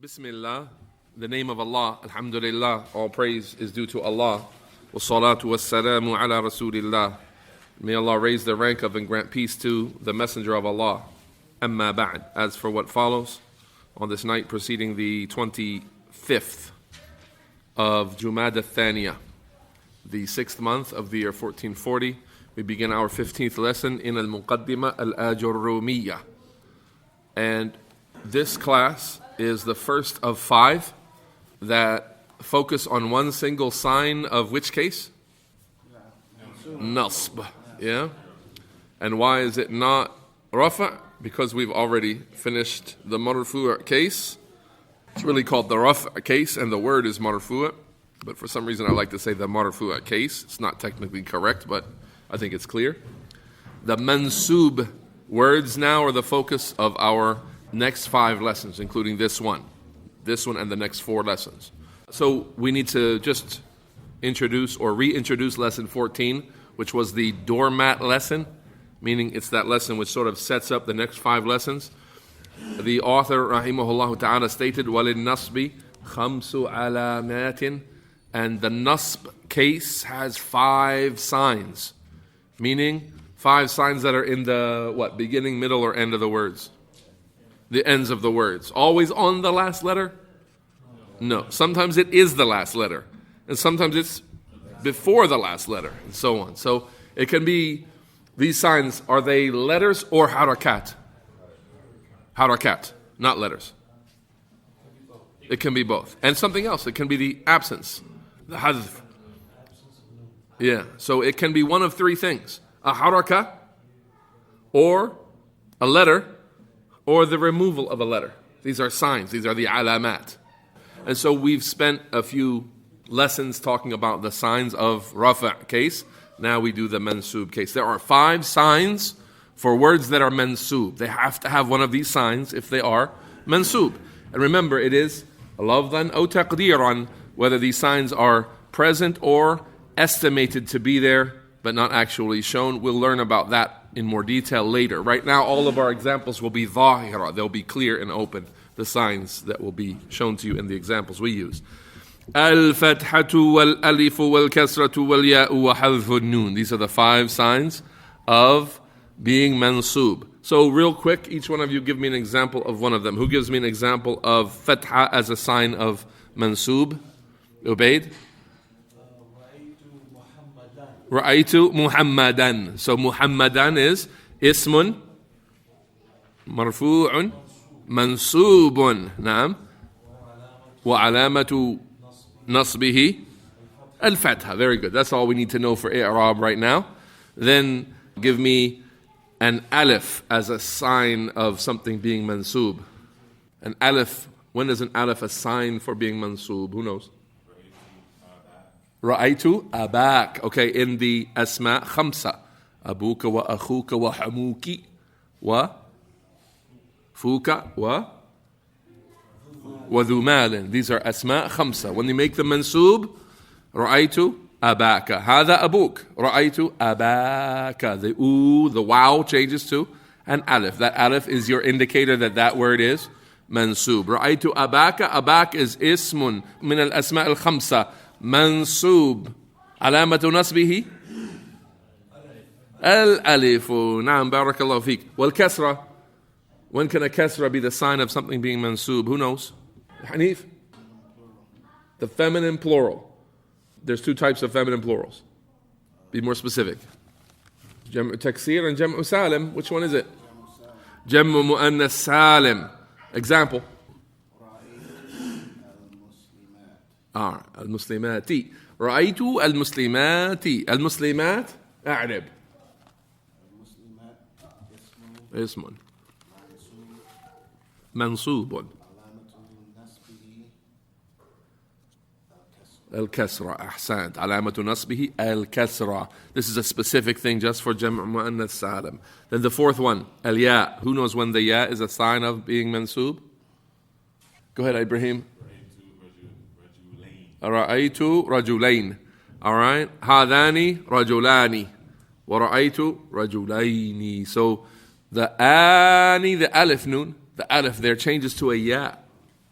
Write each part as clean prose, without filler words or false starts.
Bismillah, the name of Allah, Alhamdulillah, all praise is due to Allah. Wa salatu wa salamu ala Rasulillah. May Allah raise the rank of and grant peace to the Messenger of Allah. Amma ba'd. As for what follows, on this night preceding the 25th of Jumada Thaniya, the 6th month of the year 1440, we begin our 15th lesson in Al-Muqaddimah Al-Ajrumiyyah. And this class is the first of 5 that focus on one single sign of which case? Nasb. Yeah? And why is it not Rafa'? Because we've already finished the Marfu' case. It's really called the Rafa' case, and the word is Marfu'. But for some reason I like to say the Marfu' case. It's not technically correct, but I think it's clear. The Mansoob words now are the focus of our next 5 lessons, including this one and the next 4 lessons. So we need to just introduce or reintroduce lesson 14, which was the doormat lesson, meaning it's that lesson which sort of sets up the next 5 lessons. The author, rahimahullah ta'ala, stated, وَلِلنَّصْبِ خَمْسُ عَلَامَاتٍ, and the nasb case has 5 signs, meaning 5 signs that are in the, beginning, middle, or end of the words. The ends of the words. Always on the last letter? No. Sometimes it is the last letter. And sometimes it's before the last letter, and so on. So it can be, these signs, are they letters or harakat? Harakat, not letters. It can be both. And something else, it can be the absence, the hadf. Yeah, so it can be one of 3 things. A harakah, or a letter, or the removal of a letter. These are signs. These are the alamat. And so we've spent a few lessons talking about the signs of Rafa' case. Now we do the Mansoob case. There are 5 signs for words that are Mansoob. They have to have one of these signs if they are Mansoob. And remember, it is lafdhan aw taqdeeran, whether these signs are present or estimated to be there, but not actually shown. We'll learn about that in more detail later. Right now, all of our examples will be dhahira. They'll be clear and open, the signs that will be shown to you in the examples we use. Al-fathatu wal-alifu wal-kasratu wal-ya'u wa hadhfu nun. These are the 5 signs of being mansoob. So real quick, each one of you give me an example of one of them. Who gives me an example of fatha as a sign of mansoob? Ubaid? Ra'aytu Muhammadan. So Muhammadan is ismun marfu'un mansubun. Naam. Wa alamatu nasbihi al-fatha. Very good. That's all we need to know for i'rab right now. Then give me an alif as a sign of something being mansoob. An alif. When is an alif a sign for being mansoob? Who knows? Ra'aytu abak. Okay, in the asma khamsa. Abuka wa akhuka wa hamuki wa fuka wa dhumalin. These are asma khamsa. When you make the mansoob, ra'aytu abaka. Hada abuk. Ra'aytu abaka. The wow changes to an alif. That alif is your indicator that that word is mansoob. Ra'aytu abaka. Abak is ismun min al-asma al-khamsa. Mansoob. Alamatu nasbihi al-alifu. Naam, barakallahu feek. Wal-kasra. When can a kasra be the sign of something being mansoob? Who knows? Hanif? The feminine plural. There's 2 types of feminine plurals. Be more specific. Jam'u taksir and jam'u salim. Which one is it? Jam'u mu'annas salim. Example. Al-muslimati. Ra'aytu al-muslimati. Al-muslimat. A'rib. Ismun. Mansoobun. Al-kasra. Ahsant. Alamatu nasbihi al-kasra. This is a specific thing just for jam'u mu'annas salim. Then the 4th one. Al-ya. Who knows when the ya is a sign of being mansoob? Go ahead, Ibrahim. Ra'aytu rajulain. All right. Hadani rajulani. Wa ra'aytu rajulaini. So the ani, the alif nun, the alif there changes to a ya.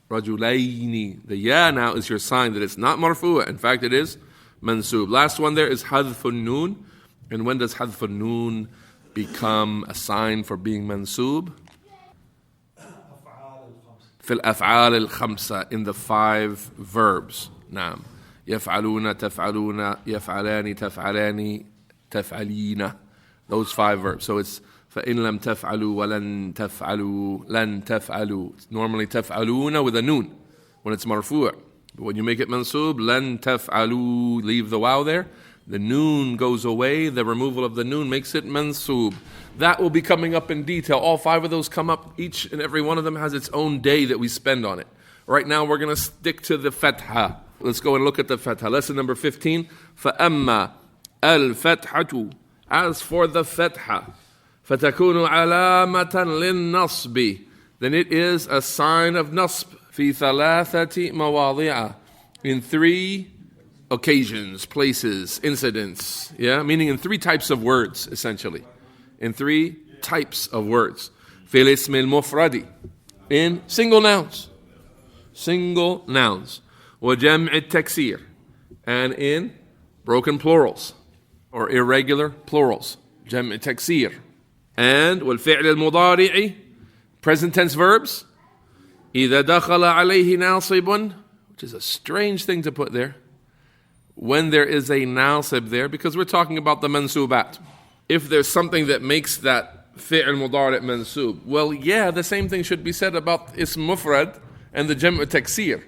Rajulayni. The ya now is your sign that it's not marfu'a. In fact, it is mansoob. Last one there is hadfun noon. And when does hadfun noon become a sign for being mansoob? في الأفعال الخمسة, in the 5 verbs. نعم. يفعلون, تفعلون, يفعلان, تفعلان, تفعلين. Those 5 verbs. So it's فإن لم تفعلوا ولن تفعلوا لن تفعلوا. It's normally تفعلون with a noon when it's marfu'. But when you make it mansoob, لن تفعلوا, leave the waw there. The noon goes away. The removal of the noon makes it mansoob. That will be coming up in detail. All 5 of those come up. Each and every one of them has its own day that we spend on it. Right now we're going to stick to the fatha. Let's go and look at the fatha. Lesson number 15. فَأَمَّا الْفَتْحَةُ. As for the fatha, فَتَكُونُ عَلَامَةً لِلنَّصْبِ. Then it is a sign of nasb. فِي ثَلَاثَةِ مَوَاضِعَ. In 3 occasions, places, incidents. Yeah, meaning in 3 types of words, essentially. In 3 types of words. في الاسم المفرد. In single nouns. Single nouns. وجمع التكسير. And in broken plurals or irregular plurals. جمع التكسير. And والفعل المضارع, present tense verbs. إذا دخل عليه ناصب, which is a strange thing to put there. When there is a nasib there, because we're talking about the mansubat. If there's something that makes that fi'l mudari' mansub, well, yeah, the same thing should be said about ism mufrad and the jam'u taksir.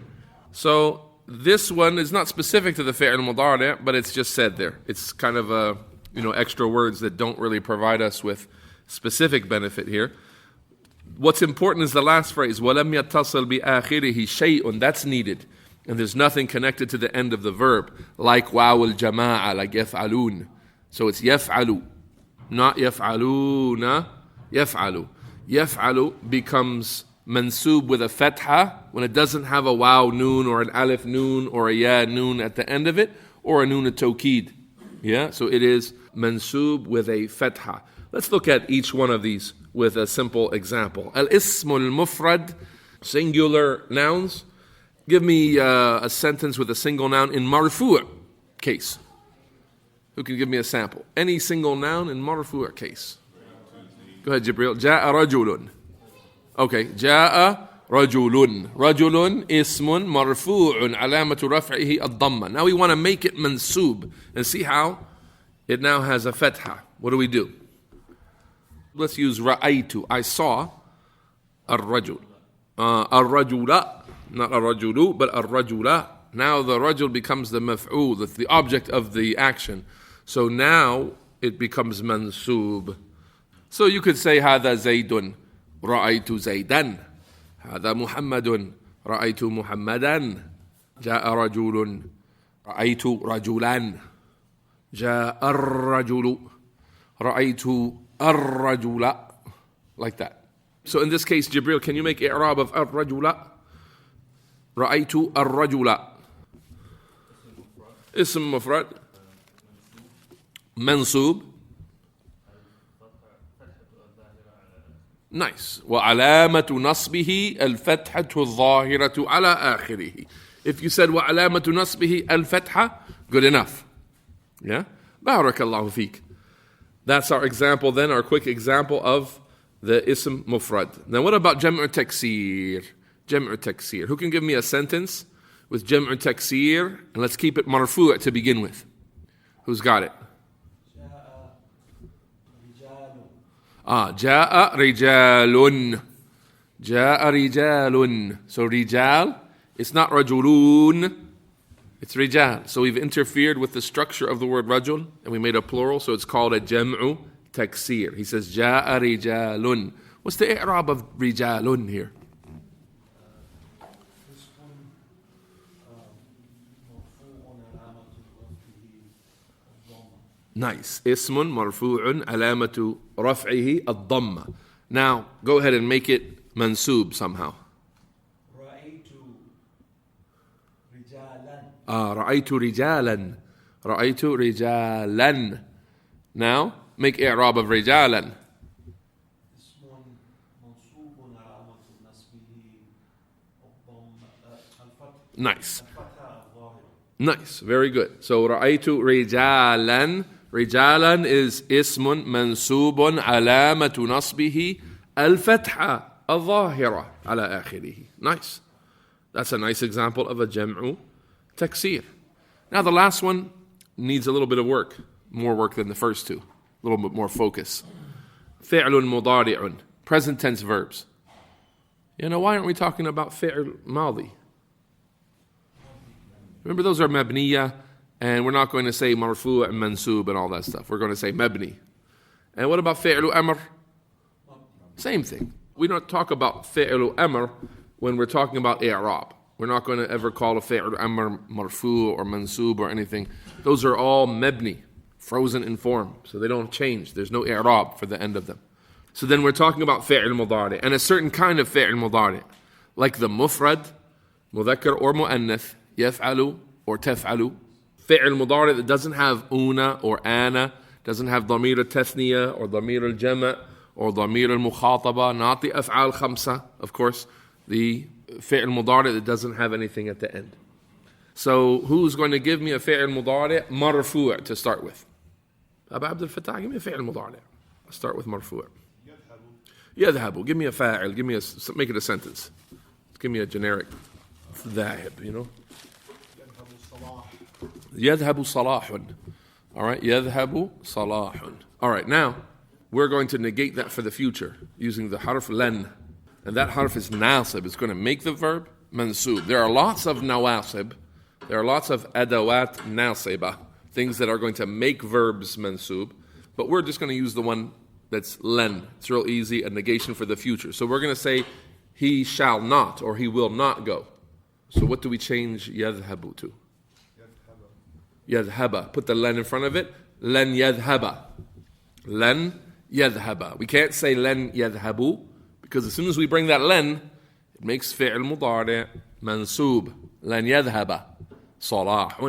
So this one is not specific to the fi'l mudari', but it's just said there. It's kind of extra words that don't really provide us with specific benefit here. What's important is the last phrase, وَلَمْ يَتَّصِلْ بِآخِرِهِ شَيْءٌ. That's needed. And there's nothing connected to the end of the verb, like waw al-jama'a, like yaf'alun. So it's yaf'alu, not yaf'aluna, yaf'alu. Yaf'alu becomes mansoob with a fatha when it doesn't have a waw noon or an alif noon or a ya noon at the end of it, or a noon at-tawkid. Yeah, so it is mansoob with a fatha. Let's look at each one of these with a simple example. Al-ismul mufrad, singular nouns. Give me a sentence with a single noun in marfu' case. Who can give me a sample? Any single noun in marfu' case. Go ahead, Jibril. Ja'a rajulun. Okay, ja'a rajulun. Rajulun ismun marfu'un alamatu raf'ihi ad-damma. Now we want to make it mansoob and see how it now has a fatha. What do we do? Let's use ra'aytu. I saw ar-rajul. Ar-rajula. Not ar-rajulu, but ar-rajula. Now the rajul becomes the maf'ul, the object of the action. So now it becomes mansoob. So you could say هذا زيد رأيت زيدا. هذا محمد رأيت محمدا. جاء رجل رأيت رجلا. جاء الرجل رأيت الرجل. Like that. So in this case, Jibril, can you make i'rab of ar-rajula? رأيت الرجل. اسم مفرد منصوب. Nice. وعلامة نصبه الفتحة الظاهرة على آخره. If you said وعلامة نصبه الفتحة, good enough. Yeah? بارك الله فيك. That's our example then, our quick example of the ism mufrad. Now what about jam'u taksir? Jam'u taksir. Who can give me a sentence with jam'u taksir? And let's keep it marfu' to begin with. Who's got it? Ja'a rijalun. Ja'a rijalun. So rijal, it's not rajulun, it's rijal. So we've interfered with the structure of the word rajul, and we made a plural, so it's called a jam'u taksir. He says, Ja'a rijalun. What's the i'rab of rijalun here? Nice. Ismun marfu'un alamatu raf'ihi ad-damma. Now, go ahead and make it mansoob somehow. Ra'aytu rijalan. Ra'aytu rijalan. Now, make i'rab of rijalan. Nice. Nice. Very good. So رأيت رجالا. رجالا is اسم منصوب علامة نصبه الفتحة الظاهرة على آخره. Nice. That's a nice example of a jam'u taksir. Now the last one needs a little bit of work. More work than the first two. A little bit more focus. فعل مضارع. Present tense verbs. Why aren't we talking about فعل ماضي? Remember, those are mabniya, and we're not going to say marfu' and mansoob and all that stuff. We're going to say mabni. And what about fi'lu amr? Same thing. We don't talk about fi'lu amr when we're talking about i'rab. We're not going to ever call a fi'lu amr marfu' or mansoob or anything. Those are all mabni, frozen in form, so they don't change. There's no i'rab for the end of them. So then we're talking about fi'l mudari, and a certain kind of fi'l mudari, like the mufrad, mudhakkar or mu'annath, يفعل or تفعل. فعل مضارع that doesn't have una or ana, doesn't have ضمير التثنية or ضمير الجمع or ضمير المخاطبة, not the أفعال خمسة, of course, the فعل مضارع that doesn't have anything at the end. So who's going to give me a فعل مضارع مرفوع to start with? Abu Abdul Fattah, give me a فعل مضارع. I'll start with مرفوع. يذهب. Give me a فاعل. Make it a sentence. Give me a generic ذاهب, يذهب صلاح. All right, يذهب صلاح. All right, now we're going to negate that for the future using the harf len. And that harf is nasib. It's going to make the verb mansoob. There are lots of nawasib. There are lots of adawat nasiba, things that are going to make verbs mansoob. But we're just going to use the one that's len. It's real easy, a negation for the future. So we're going to say he shall not or he will not go. So what do we change يذهب to? يذهب. Put the len in front of it. لن يذهب. لن يذهب. We can't say لن يذهبوا because as soon as we bring that len, it makes فعل مضارع منصوب. لن يذهب صلاح.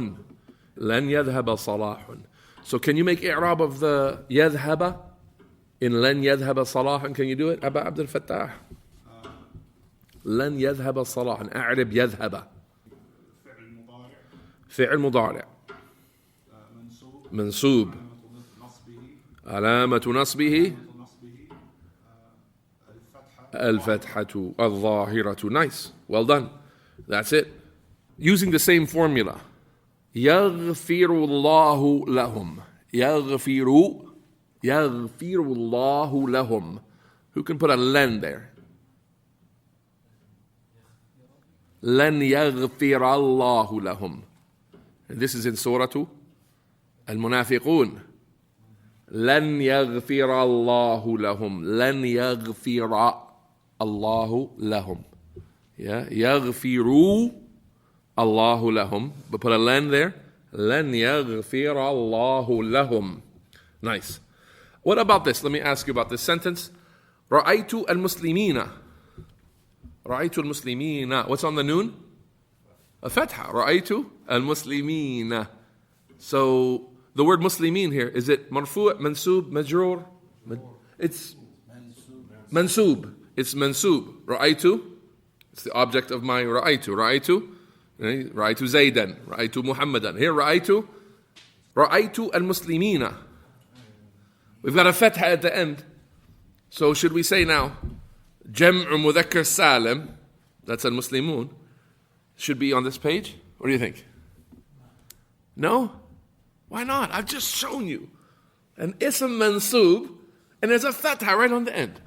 لن يذهب صلاح. So can you make i'rab of the يذهب in لن يذهب صلاح? Can you do it, Abu Abdul Fattah? لن يذهب صلاح. أعرب يذهب. فعل مضارع منصوب علامة نصبه الفتحة الظاهرة. Nice. Well done. That's it. Using the same formula. يغفر الله لهم. يغفر الله لهم. Who can put a len there? لن يغفر الله لهم. And this is in Surah المنافقون. لن يغفر الله لهم. لن يغفر الله لهم. يغفر الله لهم. But put a len there. لن يغفر الله لهم. Nice. What about this? Let me ask you about this sentence. رأيت المسلمين. رأيت المسلمين. What's on the noon? A fatha. رأيت المسلمين. So the word muslimin here, is it marfu', mansoob, majroor? It's mansoob. It's mansoob. Ra'aytu. It's the object of my ra'aytu. Ra'aytu. Ra'aytu Zaydan. Ra'aytu Muhammadan. Here ra'aytu. Ra'aytu al-muslimina. We've got a fatha at the end. So should we say now, jam'u mudhakkar salim, that's al-muslimun, should be on this page? What do you think? No? Why not? I've just shown you an ism mansoob and there's a fatha right on the end.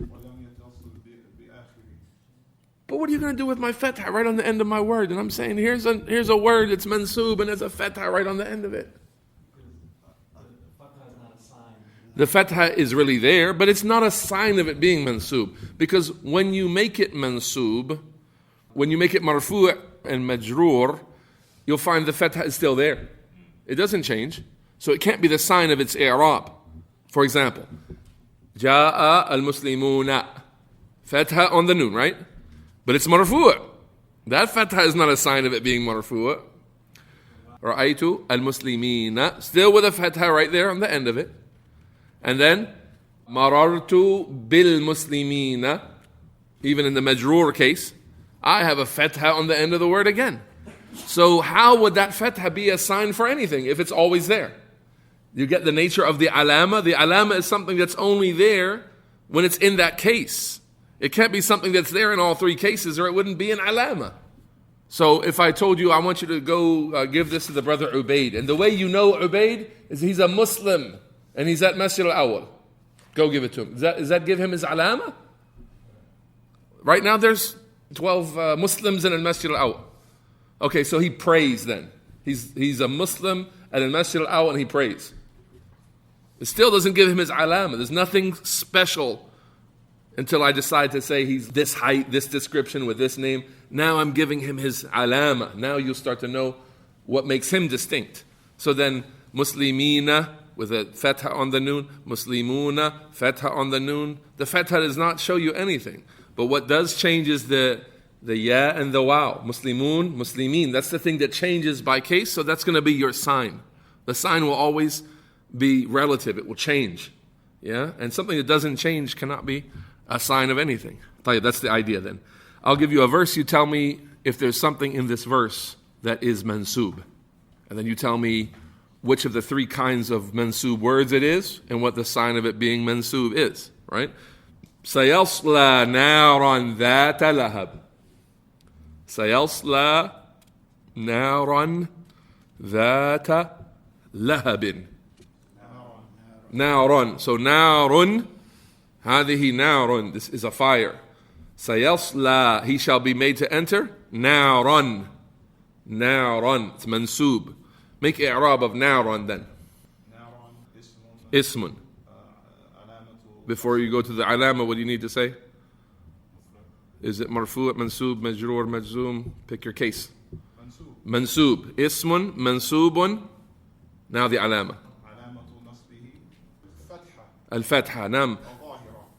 But what are you going to do with my fatha right on the end of my word? And I'm saying here's a word, it's mansoob and there's a fatha right on the end of it. The fatha is really there, but it's not a sign of it being mansoob. Because when you make it mansoob, when you make it marfu' and majroor, you'll find the fatha is still there. It doesn't change. So it can't be the sign of its i'rab. For example, جاء المسلمون. Fatha on the noon, right? But it's marfu'. That fatha is not a sign of it being marfu'. رأيت المسلمين. Still with a fatha right there on the end of it. And then مررت بالمسلمين. Even in the majroor case, I have a fatha on the end of the word again. So how would that fatha be a sign for anything if it's always there? You get the nature of the alama. The alama is something that's only there when it's in that case. It can't be something that's there in all three cases, or it wouldn't be an alama. So if I told you, I want you to go give this to the brother Ubaid, and the way you know Ubaid is he's a Muslim, and he's at Masjid al-Awwal. Go give it to him. Does that give him his alama? Right now there's 12 Muslims in al-Masjid al-Awwal. Okay, so he prays then. He's a Muslim at al-Masjid al-Awwal and he prays. It still doesn't give him his alama. There's nothing special until I decide to say he's this height, this description with this name. Now I'm giving him his alama. Now you'll start to know what makes him distinct. So then Muslimina with a fatha on the noon, Muslimuna, fatha on the noon. The fatha does not show you anything. But what does change is the ya and the wow. Muslimun, Muslimin. That's the thing that changes by case, so that's going to be your sign. The sign will always be relative. It will change. Yeah? And something that doesn't change cannot be a sign of anything. That's the idea then. I'll give you a verse. You tell me if there's something in this verse that is Mansoob. And then you tell me which of the three kinds of Mansoob words it is and what the sign of it being Mansoob is. Right? سيصلى نارا ذات لهب. سيصلى نارا ذات لهب. نار. So نار. هذه نار. This is a fire. سيصلى. He shall be made to enter. نارا. نارا. It's Mansoob. Make i'rab of نارا then. اسم. Before you go to the alama, what do you need to say? Is it marfu', mansoob, majroor, majzoom? Pick your case. Mansoob. Ismun, mansoobun. Now the alama. Al-fatha. Nam.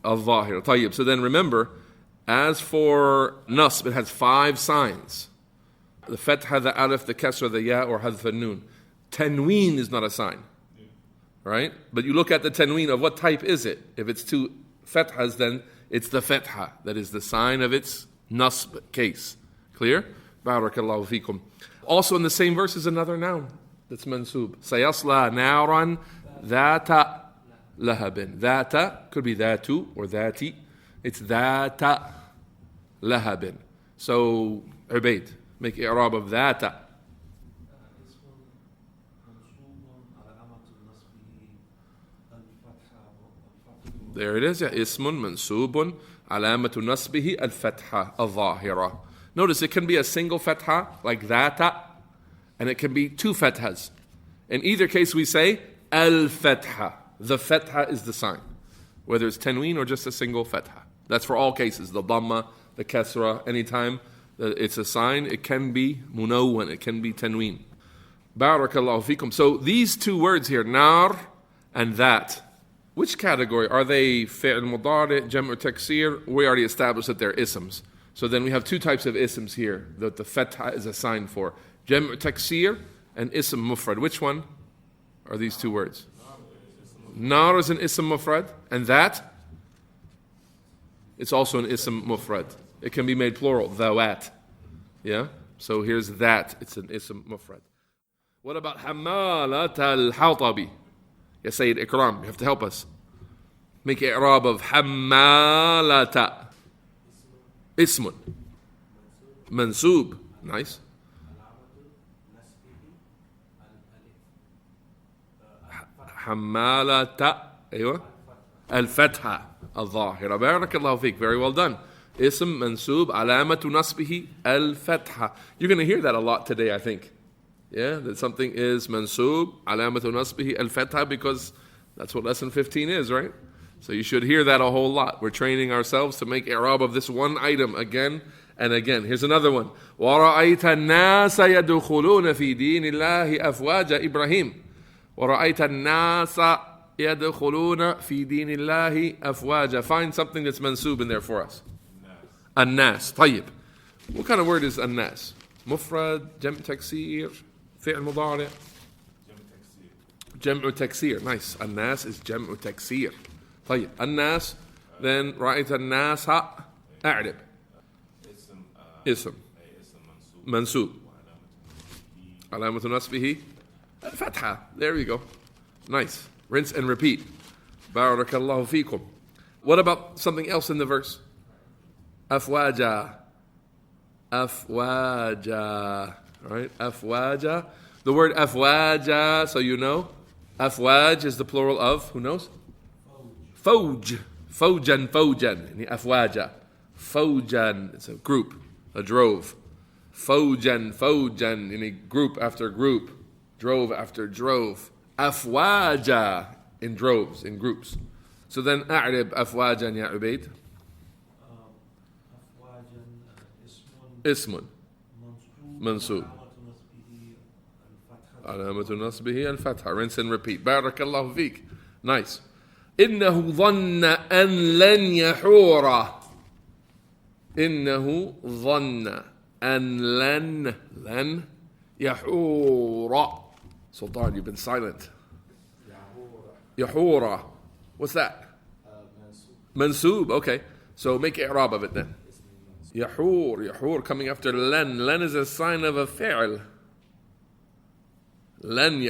Al-zahir. Tayyib. So then remember, as for nasb, it has 5 signs. The fatha, the alif, the kasra, the ya, or hadf al-noon. Tanween is not a sign. Right? But you look at the tanween of what type is it? If it's 2 fathas, then it's the fatha. That is the sign of its nasb case. Clear? Barakallahu fikum. Also in the same verse is another noun that's mansoob. Sayasla naran dhata lahabin. Dhata could be dhatu or dhati. It's dhata lahabin. So, Ubaid, make i'rab of dhata. There it is. Ismun, mansubun, alamatu nasbihi, al-fatha, al-zahira. Notice it can be a single fatha, like dhata, and it can be 2 fathas. In either case, we say al-fatha. The fatha is the sign, whether it's tanween or just a single fatha. That's for all cases. The dhamma, the kasra, anytime it's a sign, it can be munawwan, it can be tanween. Barakallahu fikum. So these 2 words here, nar and that, which category? Are they fi'l mudari', jam'u taksir? We already established that they're isms. So then we have 2 types of isms here that the fatha is a sign for. Jam'u taksir and ism mufrad. Which one are these 2 words? Nar is an ism mufrad. And that? It's also an ism mufrad. It can be made plural, dhawat. Yeah? So here's that. It's an ism mufrad. What about hamalat al-hatabi? Ya Sayyid Ikram, you have to help us. Make i'rab of hammalata. Ismun. Mansoob. Nice. Hammalata. Aywa. Al-fatha. Al-zahira. Barakallahu fiqh. Very well done. Ism, mansoob, alamatu nasbihi, al-fatha. You're going to hear that a lot today, I think. Yeah, that something is mansoob, alamatu nasbihi, al-fatha, because that's what lesson 15 is, right? So you should hear that a whole lot. We're training ourselves to make i'rab of this one item again and again. Here's another one. وَرَأَيْتَ النَّاسَ يَدْخُلُونَ فِي دِينِ اللَّهِ أَفْوَاجَ Ibrahim. وَرَأَيْتَ النَّاسَ يَدْخُلُونَ فِي دِينِ اللَّهِ أَفْوَاجَ. Find something that's mansoob in there for us. An-nas. طيب. What kind of word is an-nas? Mufrad, jam' taksir, fi'l mudari'. Jam'u taksir. Nice. An-nas is jam'u taksir. طيب. An-nas. Then ra'ayta an-nasa. أعرب. Ism. Mansoob. علامة نصبه الفتحة. There we go. Nice. Rinse and repeat. بارك الله فيكم. What about something else in the verse? أفواجا. أفواجا. Right? أفواجا. The word أفواجا, so you know, أفواج is the plural of, who knows? فوج. فوجا فوجا. أفواجا. فوجا. It's a group, a drove. فوجا فوجا. In a group after group. Drove after drove. أفواجا. In droves, in groups. So then أعرب أفواجا يا عبيد. اسم منصوب علامة نصبه الفتحة. Rinse and repeat. بارك الله فيك. Nice. إنه ظن أن لن يحور. إنه ظن أن لن يحور. Sultan, you've been silent. يحور. What's that? Mansoob. Okay. So make i'rab of it then. يحور coming after لن. لن is a sign of a fi'l. لن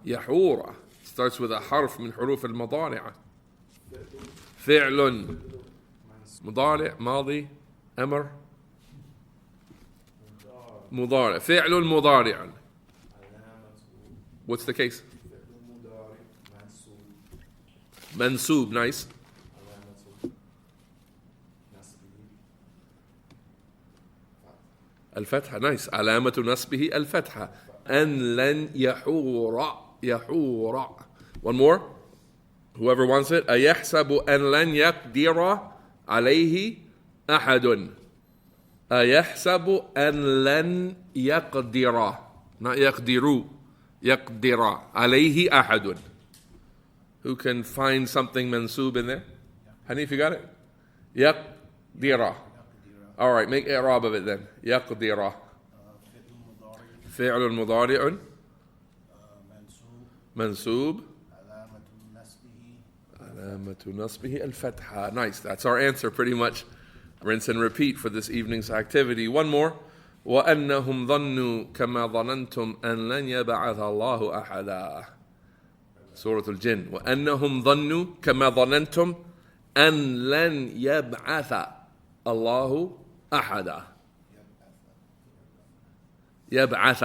يحور starts with a حرف من حروف المضارع. فعل مضارع ماضي أمر مضارع. فعل مضارع. What's the case? Mansoob. Nice. الفتحة. Nice. علامة نصبه الفتحة. أن لن يحور. One more. Whoever wants it. أيحسب أن لن يقدر عليه أحد. أيحسب أن لن يقدر. Not يقدر. يقدر عليه أحد. Who can find something mansoob in there? Hanif, you got it? يقدر. All right, make i'rab of it then. يقدر. فعل مضارع منصوب علامة نصبه الفتحة. Nice. That's our answer pretty much. Rinse and repeat for this evening's activity. One more. وأنهم ظنوا كما ظننتم أن لن يبعث الله أحدا. سورة الجن. وأنهم ظنوا كما ظننتم أن لن يبعث الله أحدا. يبعث.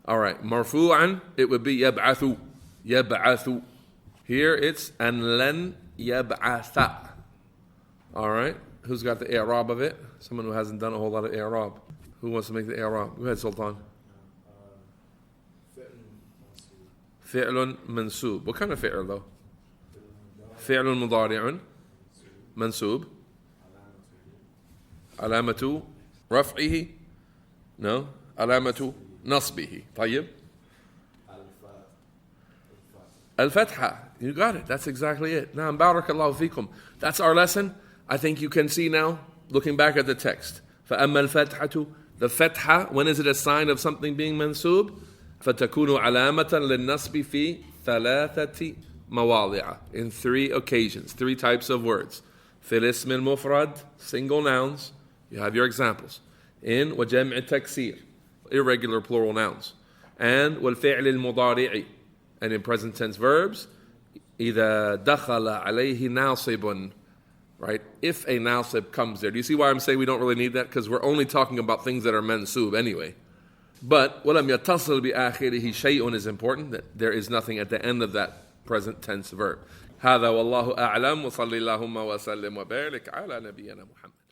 All right. مرفوعا it would be يبعث. يبعث. Here it's أن لن يبعث. All right. Who's got the i'rab of it? Someone who hasn't done a whole lot of i'rab. Who wants to make the i'rab? Go ahead, Sultan. فعل منسوب. What kind of فعل though? فعل مضارع منسوب علامة رفعه. No. علامة نصبه. طيب. الفتحة. You got it. That's exactly it. Now, بارك الله فيكم. That's our lesson. I think you can see now, looking back at the text. فأما الفتحة. The fatha, when is it a sign of something being mansoob? فتكون علامة للنصب في ثلاثة مواضع. In 3 occasions, 3 types of words. في الاسم المفرد, single nouns. You have your examples. In وجمع التكسير, irregular plural nouns. And والفعل المضارع. And in present tense verbs, إذا دخل عليه ناصب. Right? If a nasib comes there. Do you see why I'm saying we don't really need that? Because we're only talking about things that are mansoob anyway. But وَلَمْ يَتَصِلْ بِآخِرِهِ شَيْءٌ is important, that there is nothing at the end of that present tense verb. هذا والله أعلم وصلى اللهم وسلم وبارك على نبينا محمد.